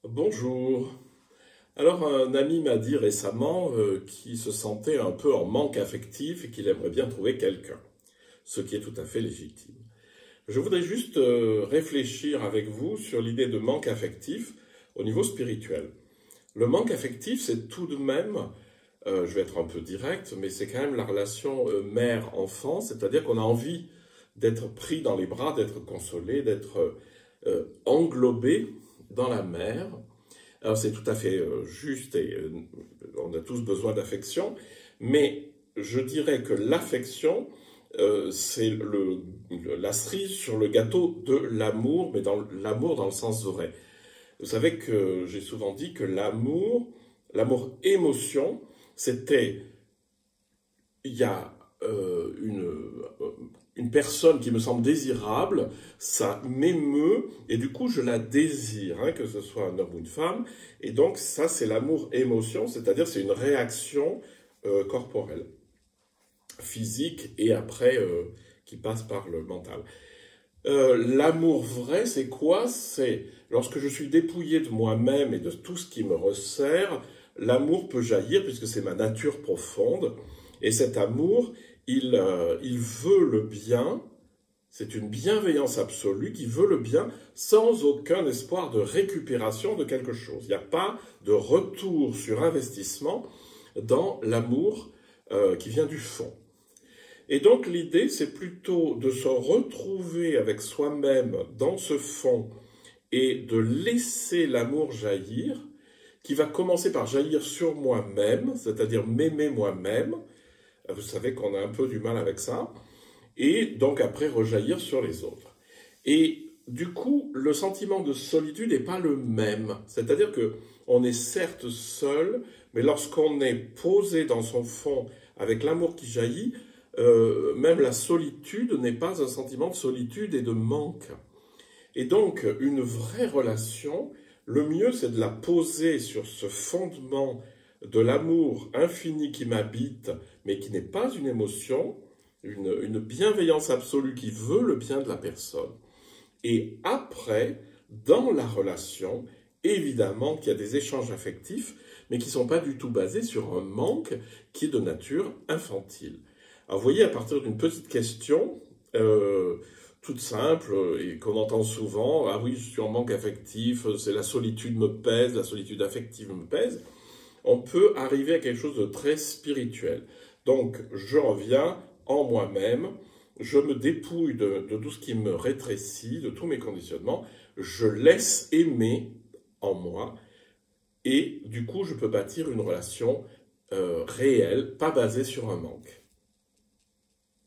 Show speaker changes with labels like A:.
A: Bonjour. Alors, un ami m'a dit récemment qu'il se sentait un peu en manque affectif et qu'il aimerait bien trouver quelqu'un, ce qui est tout à fait légitime. Je voudrais juste réfléchir avec vous sur l'idée de manque affectif au niveau spirituel. Le manque affectif, c'est tout de même, je vais être un peu direct, mais c'est quand même la relation mère-enfant, c'est-à-dire qu'on a envie d'être pris dans les bras, d'être consolé, d'être englobé dans la mère. Alors c'est tout à fait juste et on a tous besoin d'affection, mais je dirais que l'affection, c'est la cerise sur le gâteau de l'amour, mais dans l'amour dans le sens vrai. Vous savez que j'ai souvent dit que l'amour émotion, c'était, il y a une personne qui me semble désirable, ça m'émeut, et du coup je la désire, hein, que ce soit un homme ou une femme, et donc ça c'est l'amour-émotion, c'est-à-dire c'est une réaction corporelle, physique, et après qui passe par le mental. L'amour vrai, c'est quoi? C'est lorsque je suis dépouillé de moi-même et de tout ce qui me resserre, l'amour peut jaillir puisque c'est ma nature profonde, et cet amour, il veut le bien, c'est une bienveillance absolue qui veut le bien sans aucun espoir de récupération de quelque chose. Il n'y a pas de retour sur investissement dans l'amour qui vient du fond. Et donc l'idée, c'est plutôt de se retrouver avec soi-même dans ce fond et de laisser l'amour jaillir, qui va commencer par jaillir sur moi-même, c'est-à-dire m'aimer moi-même. Vous savez qu'on a un peu du mal avec ça. Et donc après rejaillir sur les autres. Et du coup, le sentiment de solitude n'est pas le même. C'est-à-dire que on est certes seul, mais lorsqu'on est posé dans son fond avec l'amour qui jaillit, même la solitude n'est pas un sentiment de solitude et de manque. Et donc, une vraie relation, le mieux, c'est de la poser sur ce fondement de l'amour infini qui m'habite, mais qui n'est pas une émotion, une bienveillance absolue qui veut le bien de la personne. Et après, dans la relation, évidemment qu'il y a des échanges affectifs, mais qui ne sont pas du tout basés sur un manque qui est de nature infantile. Alors vous voyez, à partir d'une petite question, toute simple, et qu'on entend souvent, ah oui, je suis en manque affectif, c'est la solitude me pèse, la solitude affective me pèse, on peut arriver à quelque chose de très spirituel. Donc, je reviens en moi-même, je me dépouille de tout ce qui me rétrécit, de tous mes conditionnements, je laisse aimer en moi, et du coup, je peux bâtir une relation réelle, pas basée sur un manque.